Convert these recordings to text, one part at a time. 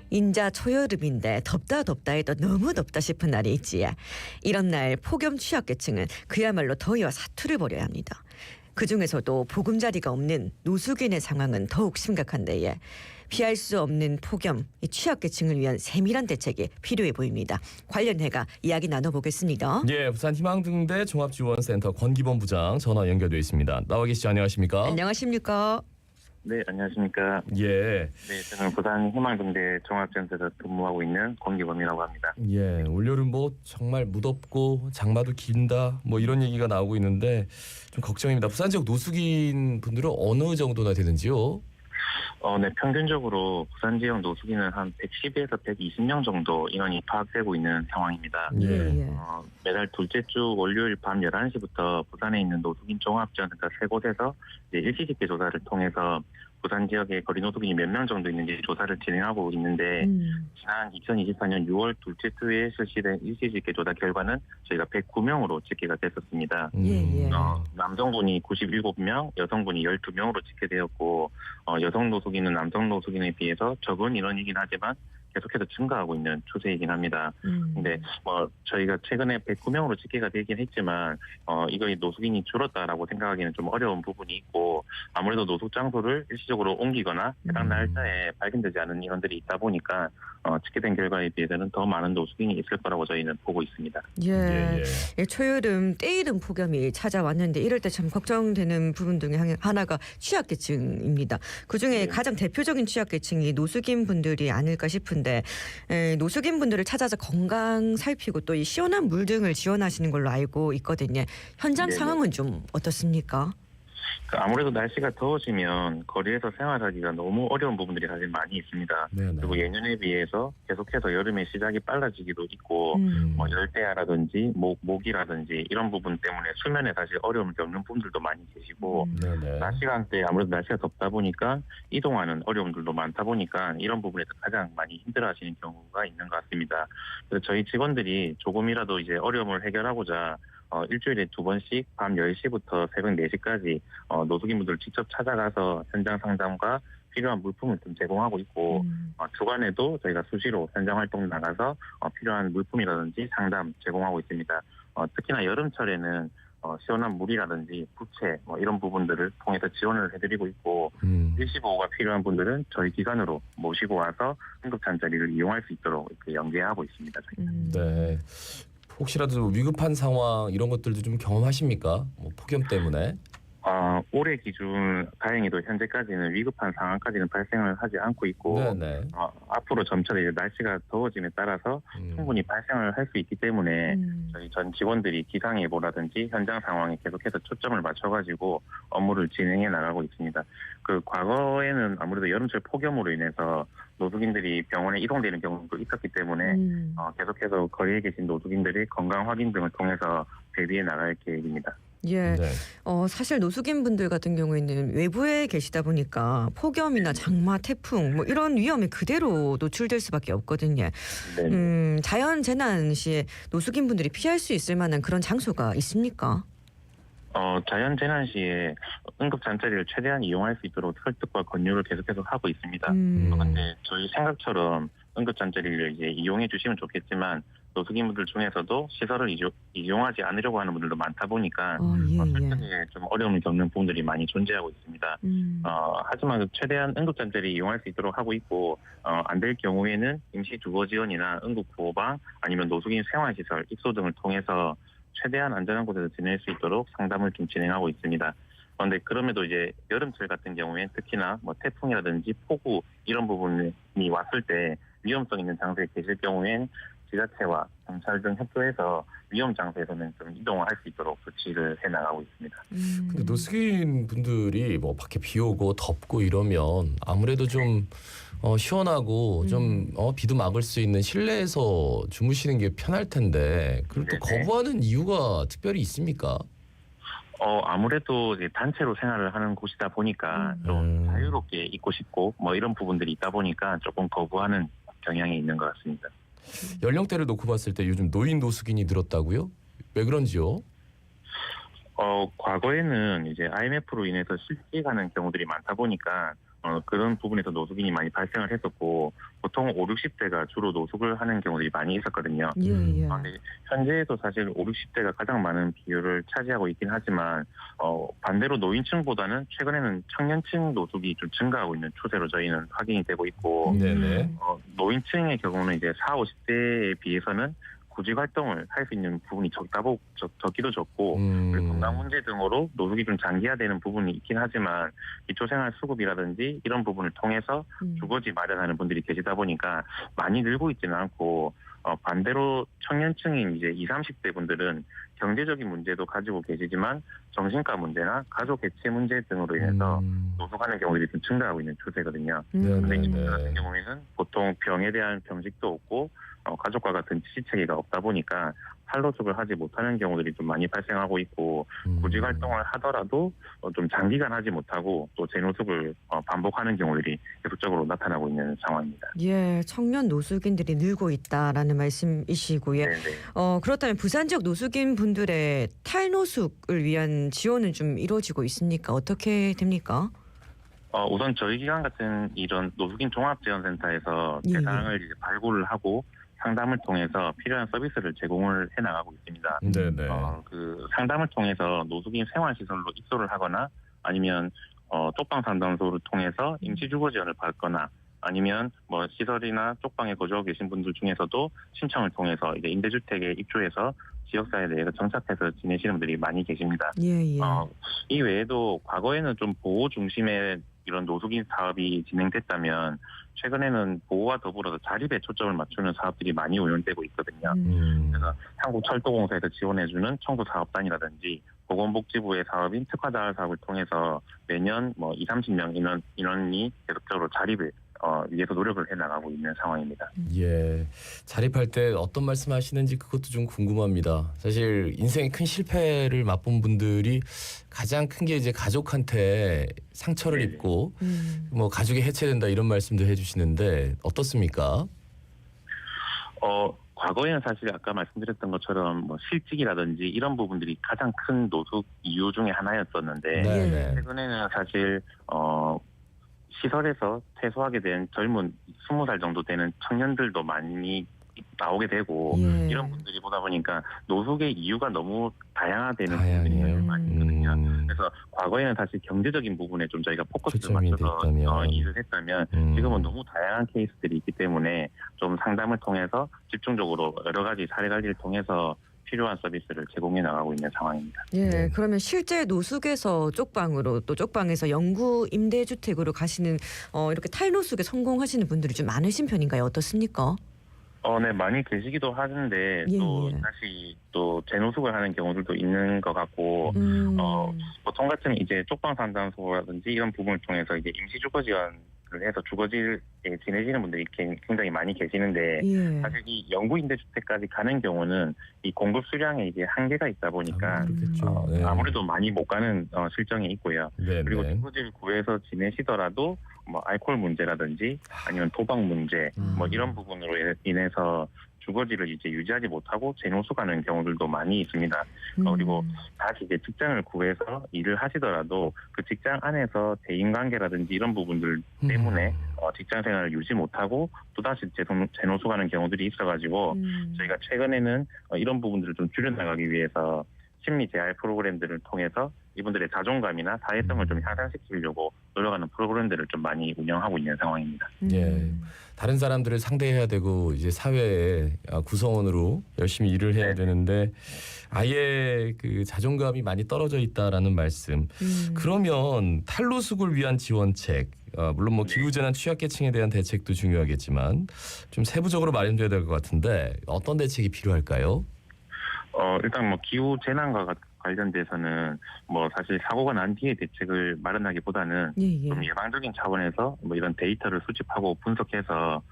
인자 초여름인데 덥다 해도 너무 덥다 싶은 날이 있지. 이런 날 폭염 취약계층은 그야말로 더위와 사투를 벌여야 합니다. 그중에서도 보금자리가 없는 노숙인의 상황은 더욱 심각한데 피할 수 없는 폭염, 이 취약계층을 위한 세밀한 대책이 필요해 보입니다. 관련해가 이야기 나눠보겠습니다. 예, 부산 희망등대 종합지원센터 권기범 부장 전화 연결돼 있습니다. 나와 계시죠? 안녕하십니까? 안녕하십니까? 네, 안녕하십니까. 예. 네, 저는 부산 희망등대 종합지원센터에서 근무하고 있는 권기범이라고 합니다. 예, 올여름 뭐 정말 무덥고 장마도 긴다 뭐 이런 얘기가 나오고 있는데 좀 걱정입니다. 부산 지역 노숙인 분들은 어느 정도나 되는지요? 네, 평균적으로 부산 지역 노숙인은 한 110에서 120명 정도 인원이 파악되고 있는 상황입니다. 예. 매달 둘째 주 월요일 밤 11시부터 부산에 있는 노숙인 종합지원센터 세 곳에서 이제 일시집계 조사를 통해서 부산 지역에 거리 노숙인이 몇 명 정도 있는지 조사를 진행하고 있는데 지난 2024년 6월 둘째 주에 실시된 일시집계 조사 결과는 저희가 109명으로 집계가 됐었습니다. 남성분이 97명, 여성분이 12명으로 집계되었고 여성 노숙인은 남성 노숙인에 비해서 적은 인원이긴 하지만 계속해서 증가하고 있는 추세이긴 합니다. 근데 저희가 최근에 109명으로 집계가 되긴 했지만 이거 노숙인이 줄었다라고 생각하기는 좀 어려운 부분이 있고 아무래도 노숙 장소를 일시적으로 옮기거나 해당 날짜에 발견되지 않은 인원들이 있다 보니까 집계된 결과에 비해서는 더 많은 노숙인이 있을 거라고 저희는 보고 있습니다. 예. 초여름 때이른 폭염이 찾아왔는데 이럴 때 참 걱정되는 부분 중에 하나가 취약계층입니다. 그중에 가장 대표적인 취약계층이 노숙인 분들이 아닐까 싶은데 노숙인 분들을 찾아서 건강 살피고 또 이 시원한 물 등을 지원하시는 걸로 알고 있거든요. 현장 상황은 좀 어떻습니까? 아무래도 날씨가 더워지면 거리에서 생활하기가 너무 어려운 부분들이 사실 많이 있습니다. 네네. 그리고 예년에 비해서 계속해서 여름의 시작이 빨라지기도 있고 열대야라든지 모기라든지 이런 부분 때문에 수면에 사실 어려움을 겪는 분들도 많이 계시고 낮 시간대 아무래도 날씨가 덥다 보니까 이동하는 어려움들도 많다 보니까 이런 부분에서 가장 많이 힘들어하시는 경우가 있는 것 같습니다. 그래서 저희 직원들이 조금이라도 이제 어려움을 해결하고자 일주일에 2번씩 밤 10시부터 새벽 4시까지 노숙인분들 직접 찾아가서 현장 상담과 필요한 물품을 좀 제공하고 있고 주간에도 저희가 수시로 현장 활동 나가서 필요한 물품이라든지 상담 제공하고 있습니다. 특히나 여름철에는 시원한 물이라든지 부채 이런 부분들을 통해서 지원을 해드리고 있고 일시보호가 필요한 분들은 저희 기관으로 모시고 와서 응급잔자리를 이용할 수 있도록 이렇게 연계하고 있습니다. 네. 혹시라도 위급한 상황 이런 것들도 좀 경험하십니까? 폭염 때문에? 올해 기준 다행히도 현재까지는 위급한 상황까지는 발생을 하지 않고 있고 앞으로 점차 이제 날씨가 더워짐에 따라서 충분히 발생을 할 수 있기 때문에 저희 전 직원들이 기상예보라든지 현장 상황에 계속해서 초점을 맞춰가지고 업무를 진행해 나가고 있습니다. 그 과거에는 아무래도 여름철 폭염으로 인해서 노숙인들이 병원에 이동되는 경우도 있었기 때문에 계속해서 거리에 계신 노숙인들의 건강 확인 등을 통해서 대비해 나갈 계획입니다. 예. 사실 노숙인 분들 같은 경우에는 외부에 계시다 보니까 폭염이나 장마, 태풍 이런 위험에 그대로 노출될 수밖에 없거든요. 자연 재난 시에 노숙인 분들이 피할 수 있을 만한 그런 장소가 있습니까? 자연 재난 시에 응급 잔자리를 최대한 이용할 수 있도록 설득과 권유를 계속해서 하고 있습니다. 그런데 저희 생각처럼 응급 잔자리를 이제 이용해 주시면 좋겠지만 노숙인분들 중에서도 시설을 이용하지 않으려고 하는 분들도 많다 보니까 설득에 좀 어려움을 겪는 부분들이 많이 존재하고 있습니다. 하지만 최대한 응급잔자리 이용할 수 있도록 하고 있고 안 될 경우에는 임시 주거 지원이나 응급구호방 아니면 노숙인 생활시설, 입소 등을 통해서 최대한 안전한 곳에서 지낼 수 있도록 상담을 좀 진행하고 있습니다. 그런데 그럼에도 이제 여름철 같은 경우에 특히나 태풍이라든지 폭우 이런 부분이 왔을 때 위험성 있는 장소에 계실 경우엔 지자체와 경찰 등 협조해서 위험 장소에서는 좀 이동을 할 수 있도록 조치를 해나가고 있습니다. 근데 노숙인 분들이 밖에 비 오고 덥고 이러면 아무래도 좀 시원하고 좀 비도 막을 수 있는 실내에서 주무시는 게 편할 텐데 그걸 또 거부하는 이유가 특별히 있습니까? 아무래도 이제 단체로 생활을 하는 곳이다 보니까 좀 자유롭게 있고 싶고 이런 부분들이 있다 보니까 조금 거부하는 경향이 있는 것 같습니다. 연령대를 놓고 봤을 때 요즘 노인 노숙인이 늘었다고요? 왜 그런지요? 과거에는 이제 IMF로 인해서 실직하는 경우들이 많다 보니까 그런 부분에서 노숙인이 많이 발생을 했었고 보통 5, 60대가 주로 노숙을 하는 경우들이 많이 있었거든요. 예, 예. 근데 현재에도 사실 5, 60대가 가장 많은 비율을 차지하고 있긴 하지만 반대로 노인층보다는 최근에는 청년층 노숙이 좀 증가하고 있는 추세로 저희는 확인이 되고 있고 네네. 노인층의 경우는 이제 4, 50대에 비해서는 구직 활동을 할 수 있는 부분이 적기도 적고 그리고 건강 문제 등으로 노숙이 좀 장기화되는 부분이 있긴 하지만 기초생활 수급이라든지 이런 부분을 통해서 주거지 마련하는 분들이 계시다 보니까 많이 늘고 있지는 않고 반대로 청년층인 이제 20, 30대 분들은 경제적인 문제도 가지고 계시지만 정신과 문제나 가족 해체 문제 등으로 인해서 노숙하는 경우들이 좀 증가하고 있는 추세거든요. 그런데 이분 같은 경우에는 보통 병에 대한 병식도 없고 가족과 같은 지시체계가 없다 보니까 탈노숙을 하지 못하는 경우들이 좀 많이 발생하고 있고 구직 활동을 하더라도 좀 장기간 하지 못하고 또 재노숙을 반복하는 경우들이 계속적으로 나타나고 있는 상황입니다. 예, 청년 노숙인들이 늘고 있다라는 말씀이시고요. 네네. 그렇다면 부산 지역 노숙인 분들의 탈노숙을 위한 지원은 좀 이루어지고 있습니까? 어떻게 됩니까? 우선 저희 기관 같은 이런 노숙인 종합지원센터에서 예. 대상을 이제 발굴을 하고 상담을 통해서 필요한 서비스를 제공을 해나가고 있습니다. 네네. 그 상담을 통해서 노숙인 생활시설로 입소를 하거나 아니면 쪽방 상담소를 통해서 임시주거 지원을 받거나 아니면 뭐 시설이나 쪽방에 거주하고 계신 분들 중에서도 신청을 통해서 이제 임대주택에 입주해서 지역사회에 대해서 정착해서 지내시는 분들이 많이 계십니다. 예. 이 외에도 과거에는 좀 보호 중심의 이런 노숙인 사업이 진행됐다면 최근에는 보호와 더불어서 자립에 초점을 맞추는 사업들이 많이 운영되고 있거든요. 그래서 한국철도공사에서 지원해주는 청소사업단이라든지 보건복지부의 사업인 특화자활 사업을 통해서 매년 뭐 20, 30명 인원이 계속적으로 자립을 위해서 노력을 해나가고 있는 상황입니다. 예, 자립할 때 어떤 말씀하시는지 그것도 좀 궁금합니다. 사실 인생의 큰 실패를 맛본 분들이 가장 큰 게 이제 가족한테 상처를 네네. 입고 뭐 가족이 해체된다 이런 말씀도 해주시는데 어떻습니까? 과거에는 사실 아까 말씀드렸던 것처럼 뭐 실직이라든지 이런 부분들이 가장 큰 노숙 이유 중에 하나였었는데 네네. 최근에는 사실 시설에서 퇴소하게 된 젊은 20살 정도 되는 청년들도 많이 나오게 되고 예. 이런 분들이 보다 보니까 노숙의 이유가 너무 다양화되는 다양해요. 부분이 많이 있거든요. 그래서 과거에는 사실 경제적인 부분에 좀 저희가 포커스를 맞춰서 일을 했다면 지금은 너무 다양한 케이스들이 있기 때문에 좀 상담을 통해서 집중적으로 여러 가지 사례 관리를 통해서 필요한 서비스를 제공해 나가고 있는 상황입니다. 예, 네. 그러면 실제 노숙에서 쪽방으로 또 쪽방에서 영구 임대주택으로 가시는 이렇게 탈노숙에 성공하시는 분들이 좀 많으신 편인가요? 어떻습니까? 네, 많이 계시기도 하는데 예, 또 예. 다시 또 재노숙을 하는 경우들도 있는 것 같고 보통 같은 이제 쪽방 상담소라든지 이런 부분을 통해서 이제 임시주거 지원을 해서 주거지에 지내시는 분들이 굉장히 많이 계시는데 예. 사실 이 영구 임대주택까지 가는 경우는 이 공급 수량에 이제 한계가 있다 보니까 그렇겠죠. 네. 아무래도 많이 못 가는 실정이 있고요. 네네. 그리고 주거지를 구해서 지내시더라도 뭐 알코올 문제라든지 아니면 도박 문제 뭐 이런 부분으로 인해서 주거지를 이제 유지하지 못하고 재노숙하는 경우들도 많이 있습니다. 그리고 다시 이제 직장을 구해서 일을 하시더라도 그 직장 안에서 대인관계라든지 이런 부분들 때문에 직장 생활을 유지 못하고 또다시 재노숙하는 경우들이 있어가지고 저희가 최근에는 이런 부분들을 좀 줄여나가기 위해서 심리 재활 프로그램들을 통해서 이분들의 자존감이나 사회성을 좀 향상시키려고 노력하는 프로그램들을 좀 많이 운영하고 있는 상황입니다. 예, 다른 사람들을 상대해야 되고 이제 사회의 구성원으로 열심히 일을 해야 되는데 아예 그 자존감이 많이 떨어져 있다라는 말씀. 그러면 탈노숙을 위한 지원책, 물론 뭐 기후재난 취약계층에 대한 대책도 중요하겠지만 좀 세부적으로 마련돼야 될 것 같은데 어떤 대책이 필요할까요? 일단 뭐 기후 재난과 관련돼서는 뭐 사실 사고가 난 뒤에 대책을 마련하기보다는 예. 좀 예방적인 차원에서 뭐 이런 데이터를 수집하고 분석해서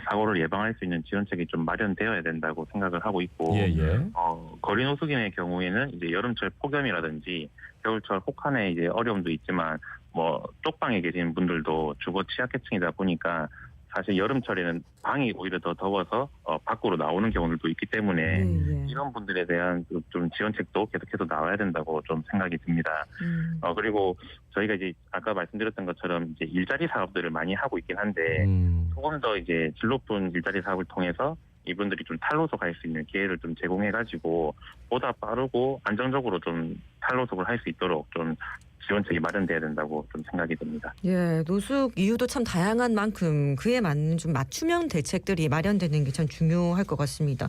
사고를 예방할 수 있는 지원책이 좀 마련되어야 된다고 생각을 하고 있고 거리 노숙인의 경우에는 이제 여름철 폭염이라든지 겨울철 혹한의 이제 어려움도 있지만 뭐 쪽방에 계신 분들도 주거 취약계층이다 보니까 사실 여름철에는 방이 오히려 더 더워서 밖으로 나오는 경우들도 있기 때문에 이런 분들에 대한 좀 지원책도 계속해서 나와야 된다고 좀 생각이 듭니다. 그리고 저희가 이제 아까 말씀드렸던 것처럼 이제 일자리 사업들을 많이 하고 있긴 한데 조금 더 이제 질 높은 일자리 사업을 통해서 이분들이 좀 탈노속할 수 있는 기회를 좀 제공해가지고 보다 빠르고 안정적으로 좀 탈노속을 할 수 있도록 좀 지원책이 마련돼야 된다고 좀 생각이 듭니다. 예, 노숙 이유도 참 다양한 만큼 그에 맞는 좀 맞춤형 대책들이 마련되는 게 참 중요할 것 같습니다.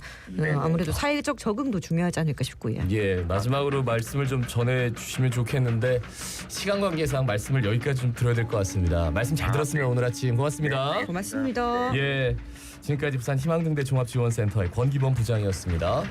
아무래도 사회적 적응도 중요하지 않을까 싶고요. 예, 마지막으로 말씀을 좀 전해주시면 좋겠는데 시간 관계상 말씀을 여기까지 좀 들어야 될 것 같습니다. 말씀 잘 들었습니다. 오늘 아침 고맙습니다. 고맙습니다. 예, 지금까지 부산 희망등대 종합지원센터의 권기범 부장이었습니다.